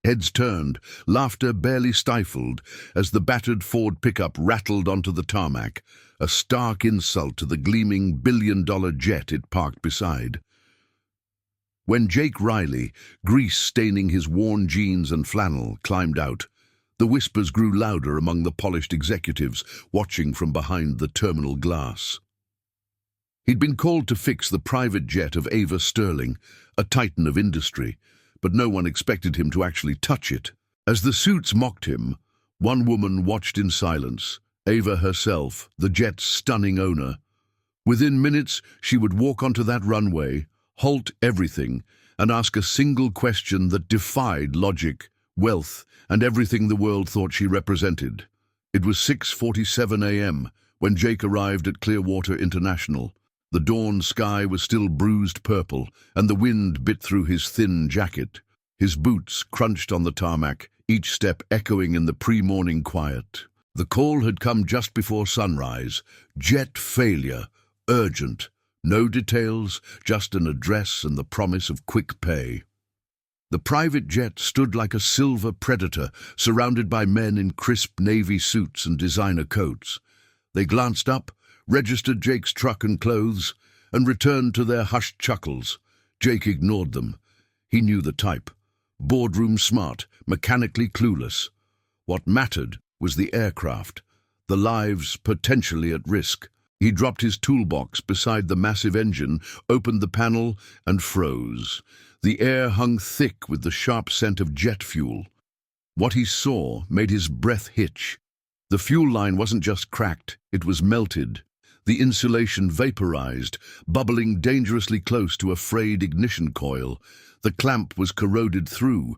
Heads turned, laughter barely stifled, as the battered Ford pickup rattled onto the tarmac, a stark insult to the gleaming billion-dollar jet it parked beside. When Jake Riley, grease staining his worn jeans and flannel, climbed out, the whispers grew louder among the polished executives watching from behind the terminal glass. He'd been called to fix the private jet of Ava Sterling, a titan of industry, but no one expected him to actually touch it. As the suits mocked him, one woman watched in silence, Ava herself, the jet's stunning owner. Within minutes, she would walk onto that runway, halt everything, and ask a single question that defied logic, wealth, and everything the world thought she represented. It was 6:47 a.m. when Jake arrived at Clearwater International. The dawn sky was still bruised purple, and the wind bit through his thin jacket. His boots crunched on the tarmac, each step echoing in the pre-morning quiet. The call had come just before sunrise. Jet failure, urgent. No details, just an address and the promise of quick pay. The private jet stood like a silver predator, surrounded by men in crisp navy suits and designer coats. They glanced up, registered Jake's truck and clothes, and returned to their hushed chuckles. Jake ignored them. He knew the type. Boardroom smart, mechanically clueless. What mattered was the aircraft, the lives potentially at risk. He dropped his toolbox beside the massive engine, opened the panel, and froze. The air hung thick with the sharp scent of jet fuel. What he saw made his breath hitch. The fuel line wasn't just cracked, it was melted. The insulation vaporized, bubbling dangerously close to a frayed ignition coil. The clamp was corroded through.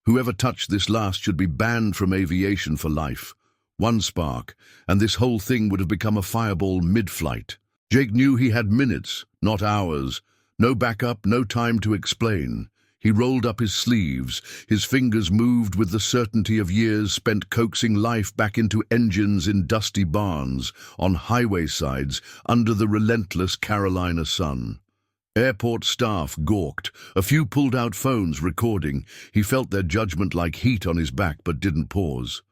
Whoever touched this last should be banned from aviation for life. One spark, and this whole thing would have become a fireball mid-flight. Jake knew he had minutes, not hours. No backup, no time to explain. He rolled up his sleeves. His fingers moved with the certainty of years spent coaxing life back into engines in dusty barns, on highway sides, under the relentless Carolina sun. Airport staff gawked. A few pulled out phones recording. He felt their judgment like heat on his back but didn't pause.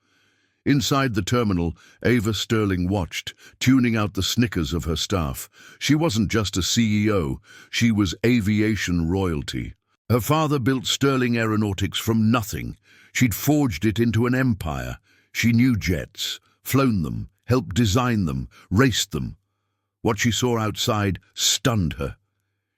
Inside the terminal, Ava Sterling watched, tuning out the snickers of her staff. She wasn't just a CEO, she was aviation royalty. Her father built Sterling Aeronautics from nothing. She'd forged it into an empire. She knew jets, flown them, helped design them, raced them. What she saw outside stunned her.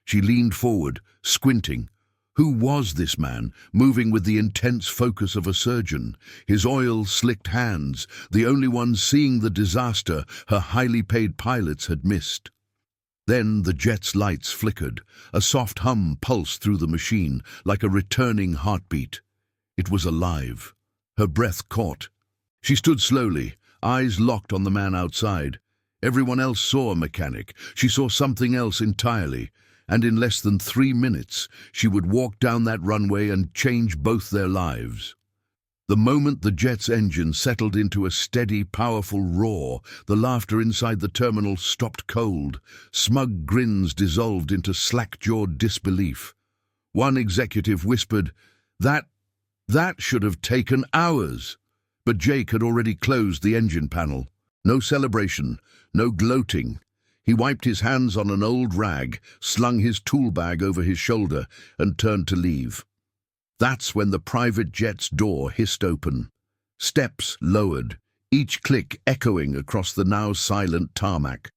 She leaned forward, squinting. Who was this man, moving with the intense focus of a surgeon, his oil-slicked hands, the only ones seeing the disaster her highly paid pilots had missed? Then the jet's lights flickered. A soft hum pulsed through the machine, like a returning heartbeat. It was alive. Her breath caught. She stood slowly, eyes locked on the man outside. Everyone else saw a mechanic. She saw something else entirely. And in less than 3 minutes, she would walk down that runway and change both their lives. The moment the jet's engine settled into a steady, powerful roar, the laughter inside the terminal stopped cold. Smug grins dissolved into slack-jawed disbelief. One executive whispered, That should have taken hours." But Jake had already closed the engine panel. No celebration, no gloating. He wiped his hands on an old rag, slung his tool bag over his shoulder, and turned to leave. That's when the private jet's door hissed open. Steps lowered, each click echoing across the now silent tarmac.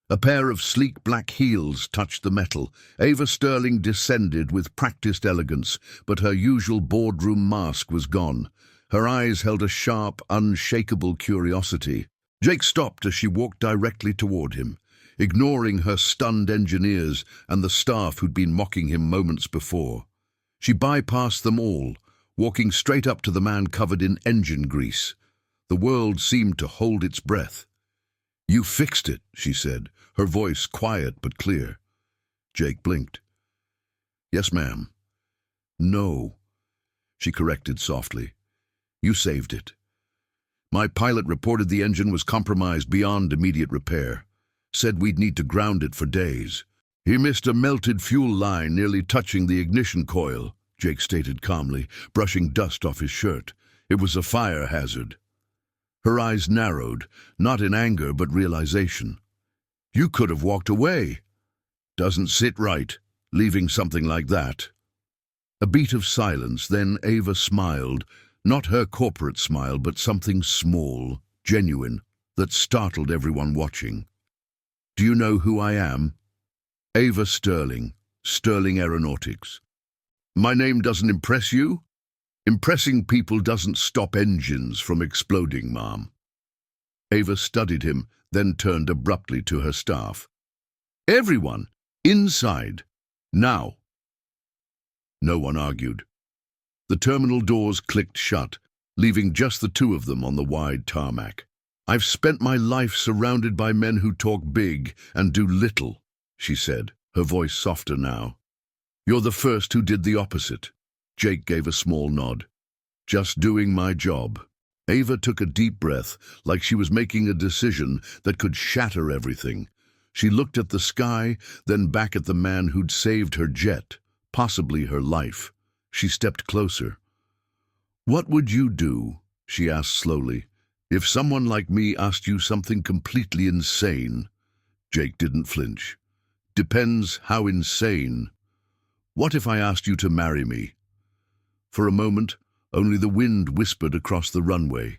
A pair of sleek black heels touched the metal. Ava Sterling descended with practiced elegance, but her usual boardroom mask was gone. Her eyes held a sharp, unshakable curiosity. Jake stopped as she walked directly toward him, ignoring her stunned engineers and the staff who'd been mocking him moments before. She bypassed them all, walking straight up to the man covered in engine grease. The world seemed to hold its breath. "You fixed it," she said, her voice quiet but clear. Jake blinked. "Yes, ma'am." "No," she corrected softly. "You saved it. My pilot reported the engine was compromised beyond immediate repair. Said we'd need to ground it for days. He missed a melted fuel line nearly touching the ignition coil. Jake stated calmly, brushing dust off his shirt. It was a fire hazard. Her eyes narrowed, not in anger but realization. You could have walked away. Doesn't sit right, leaving something like that. A beat of silence, then Ava smiled, not her corporate smile, but something small, genuine, that startled everyone watching. Do you know who I am? Ava Sterling, Sterling Aeronautics. My name doesn't impress you? Impressing people doesn't stop engines from exploding, Mom. Ava studied him, then turned abruptly to her staff. Everyone, inside, now. No one argued. The terminal doors clicked shut, leaving just the two of them on the wide tarmac. I've spent my life surrounded by men who talk big and do little, she said, her voice softer now. You're the first who did the opposite. Jake gave a small nod. Just doing my job. Ava took a deep breath, like she was making a decision that could shatter everything. She looked at the sky, then back at the man who'd saved her jet, possibly her life. She stepped closer. What would you do, she asked slowly, if someone like me asked you something completely insane? Jake didn't flinch. Depends how insane. What if I asked you to marry me? For a moment, only the wind whispered across the runway.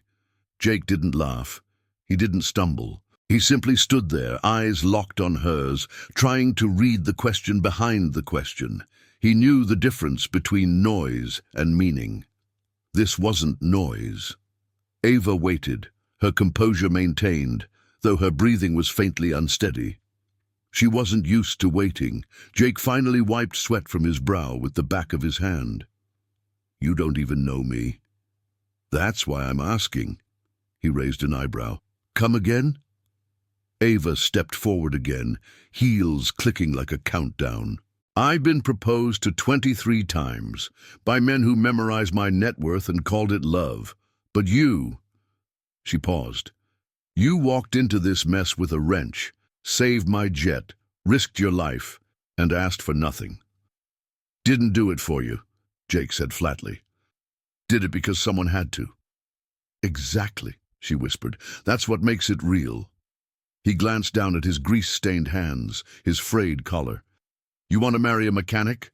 Jake didn't laugh. He didn't stumble. He simply stood there, eyes locked on hers, trying to read the question behind the question. He knew the difference between noise and meaning. This wasn't noise. Ava waited, her composure maintained, though her breathing was faintly unsteady. She wasn't used to waiting. Jake finally wiped sweat from his brow with the back of his hand. You don't even know me. That's why I'm asking. He raised an eyebrow. Come again? Ava stepped forward again, heels clicking like a countdown. I've been proposed to 23 times, by men who memorized my net worth and called it love. But you... She paused. You walked into this mess with a wrench, saved my jet, risked your life, and asked for nothing. Didn't do it for you, Jake said flatly. Did it because someone had to. Exactly, she whispered. That's what makes it real. He glanced down at his grease-stained hands, his frayed collar. You want to marry a mechanic?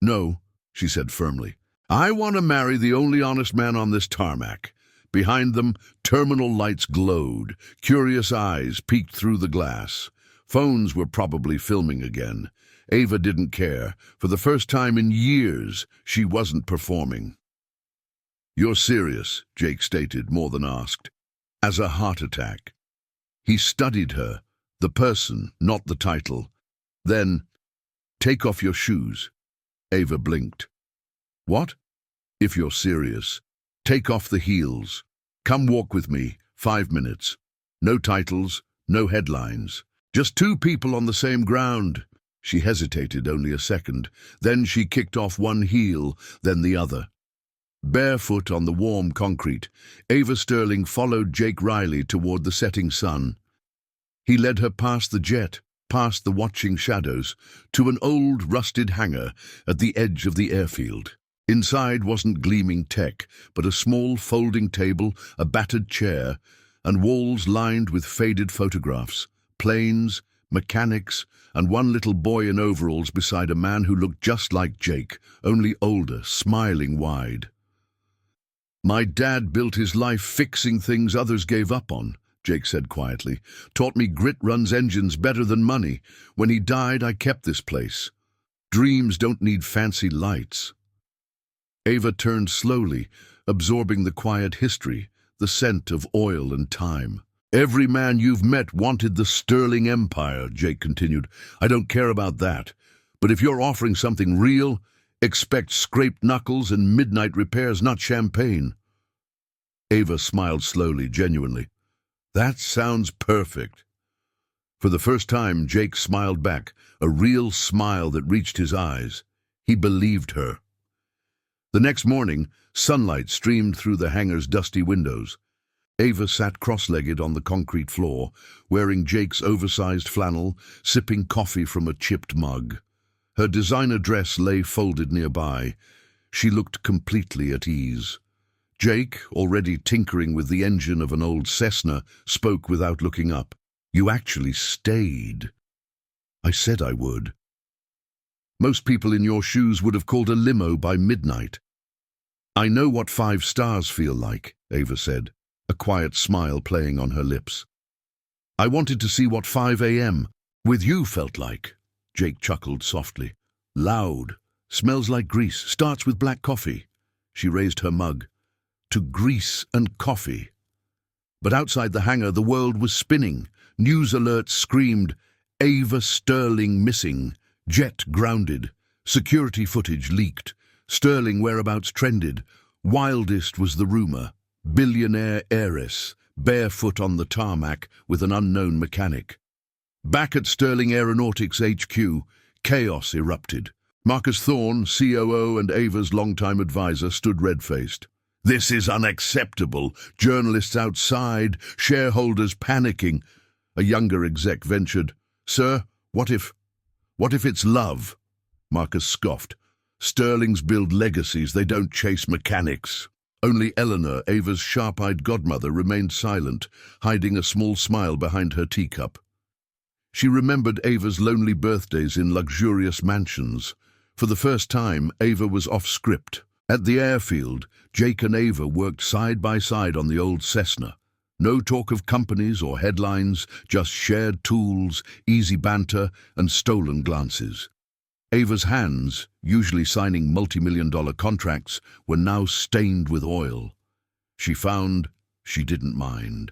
No, she said firmly. I want to marry the only honest man on this tarmac. Behind them, terminal lights glowed. Curious eyes peeked through the glass. Phones were probably filming again. Ava didn't care. For the first time in years, she wasn't performing. You're serious, Jake stated, more than asked. As a heart attack. He studied her, the person, not the title. Then, take off your shoes. Ava blinked. What? If you're serious, take off the heels. Come walk with me, 5 minutes. No titles, no headlines. Just two people on the same ground. She hesitated only a second. Then she kicked off one heel, then the other. Barefoot on the warm concrete, Ava Sterling followed Jake Riley toward the setting sun. He led her past the jet, past the watching shadows, to an old, rusted hangar at the edge of the airfield. Inside wasn't gleaming tech, but a small folding table, a battered chair, and walls lined with faded photographs, planes, mechanics, and one little boy in overalls beside a man who looked just like Jake, only older, smiling wide. My dad built his life fixing things others gave up on, Jake said quietly. Taught me grit runs engines better than money. When he died, I kept this place. Dreams don't need fancy lights. Ava turned slowly, absorbing the quiet history, the scent of oil and time. Every man you've met wanted the Sterling Empire, Jake continued. I don't care about that. But if you're offering something real, expect scraped knuckles and midnight repairs, not champagne. Ava smiled slowly, genuinely. That sounds perfect. For the first time, Jake smiled back, a real smile that reached his eyes. He believed her. The next morning, sunlight streamed through the hangar's dusty windows. Ava sat cross-legged on the concrete floor, wearing Jake's oversized flannel, sipping coffee from a chipped mug. Her designer dress lay folded nearby. She looked completely at ease. Jake, already tinkering with the engine of an old Cessna, spoke without looking up. "You actually stayed." "I said I would." "Most people in your shoes would have called a limo by midnight." "I know what 5 stars feel like," Ava said, a quiet smile playing on her lips. "I wanted to see what 5 a.m. with you felt like." Jake chuckled softly. "Loud, smells like grease, starts with black coffee." She raised her mug. "To grease and coffee." But outside the hangar, the world was spinning. News alerts screamed, "Ava Sterling missing. Jet grounded." Security footage leaked. Sterling whereabouts trended. Wildest was the rumor. Billionaire heiress, barefoot on the tarmac with an unknown mechanic. Back at Sterling Aeronautics HQ, chaos erupted. Marcus Thorne, COO and Ava's longtime advisor, stood red-faced. "This is unacceptable. Journalists outside, shareholders panicking." A younger exec ventured, "Sir, what if it's love?" Marcus scoffed. "Sterlings build legacies, they don't chase mechanics." Only Eleanor, Ava's sharp-eyed godmother, remained silent, hiding a small smile behind her teacup. She remembered Ava's lonely birthdays in luxurious mansions. For the first time, Ava was off-script. At the airfield, Jake and Ava worked side by side on the old Cessna. No talk of companies or headlines, just shared tools, easy banter, and stolen glances. Ava's hands, usually signing multi-million-dollar contracts, were now stained with oil. She found she didn't mind.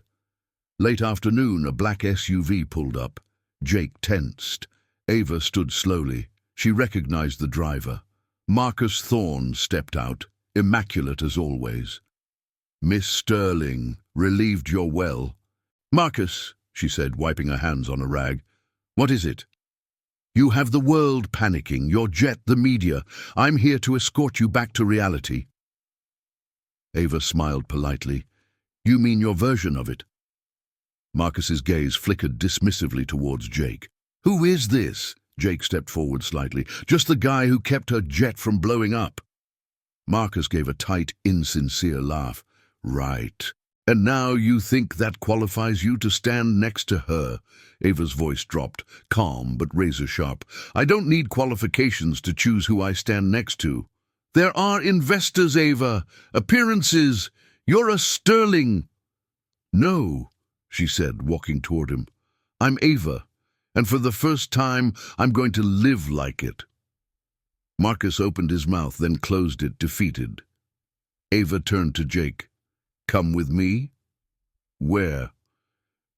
Late afternoon, a black SUV pulled up. Jake tensed. Ava stood slowly. She recognized the driver. Marcus Thorne stepped out, immaculate as always. "Miss Sterling, relieved you're well." "Marcus," she said, wiping her hands on a rag. "What is it?" "You have the world panicking, your jet, the media. I'm here to escort you back to reality." Ava smiled politely. "You mean your version of it?" Marcus's gaze flickered dismissively towards Jake. "Who is this?" Jake stepped forward slightly. "Just the guy who kept her jet from blowing up." Marcus gave a tight, insincere laugh. "Right. And now you think that qualifies you to stand next to her?" Ava's voice dropped, calm but razor-sharp. "I don't need qualifications to choose who I stand next to." "There are investors, Ava. Appearances. You're a Sterling." "No," she said, walking toward him. "I'm Ava, and for the first time, I'm going to live like it." Marcus opened his mouth, then closed it, defeated. Ava turned to Jake. "Come with me?" "Where?"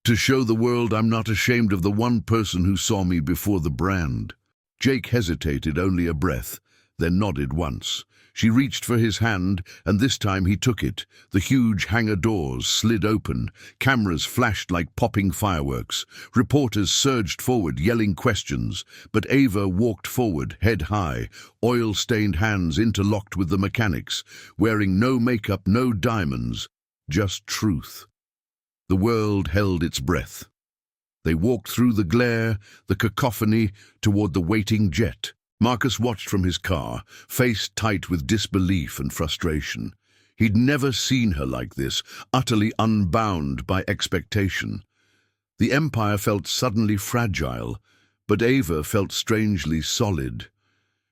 "To show the world I'm not ashamed of the one person who saw me before the brand." Jake hesitated only a breath, then nodded once. She reached for his hand, and this time he took it. The huge hangar doors slid open. Cameras flashed like popping fireworks. Reporters surged forward, yelling questions. But Ava walked forward, head high, oil-stained hands interlocked with the mechanics, wearing no makeup, no diamonds, just truth. The world held its breath. They walked through the glare, the cacophony, toward the waiting jet. Marcus watched from his car, face tight with disbelief and frustration. He'd never seen her like this, utterly unbound by expectation. The empire felt suddenly fragile, but Ava felt strangely solid.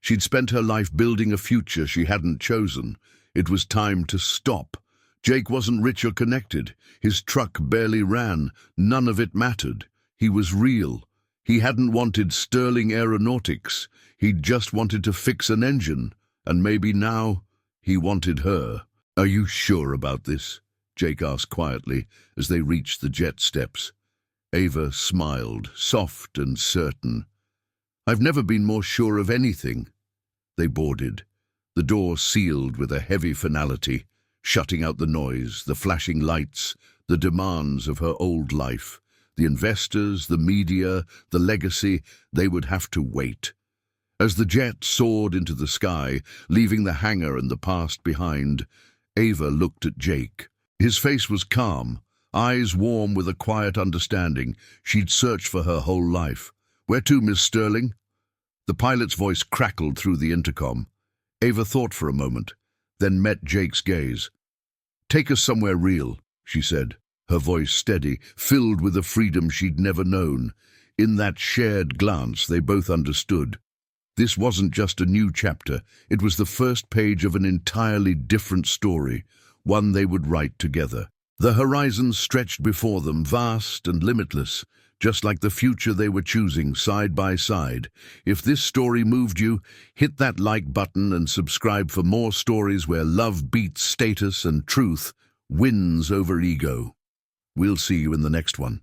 She'd spent her life building a future she hadn't chosen. It was time to stop. Jake wasn't rich or connected. His truck barely ran. None of it mattered. He was real. He hadn't wanted Sterling Aeronautics. He'd just wanted to fix an engine, and maybe now he wanted her. "Are you sure about this?" Jake asked quietly as they reached the jet steps. Ava smiled, soft and certain. "I've never been more sure of anything." They boarded. The door sealed with a heavy finality, shutting out the noise, the flashing lights, the demands of her old life. The investors, the media, the legacy, they would have to wait. As the jet soared into the sky, leaving the hangar and the past behind, Ava looked at Jake. His face was calm, eyes warm with a quiet understanding. She'd searched for her whole life. "Where to, Miss Sterling?" The pilot's voice crackled through the intercom. Ava thought for a moment, then met Jake's gaze. "Take us somewhere real," she said, her voice steady, filled with a freedom she'd never known. In that shared glance, they both understood. This wasn't just a new chapter, it was the first page of an entirely different story, one they would write together. The horizons stretched before them, vast and limitless, just like the future they were choosing side by side. If this story moved you, hit that like button and subscribe for more stories where love beats status and truth wins over ego. We'll see you in the next one.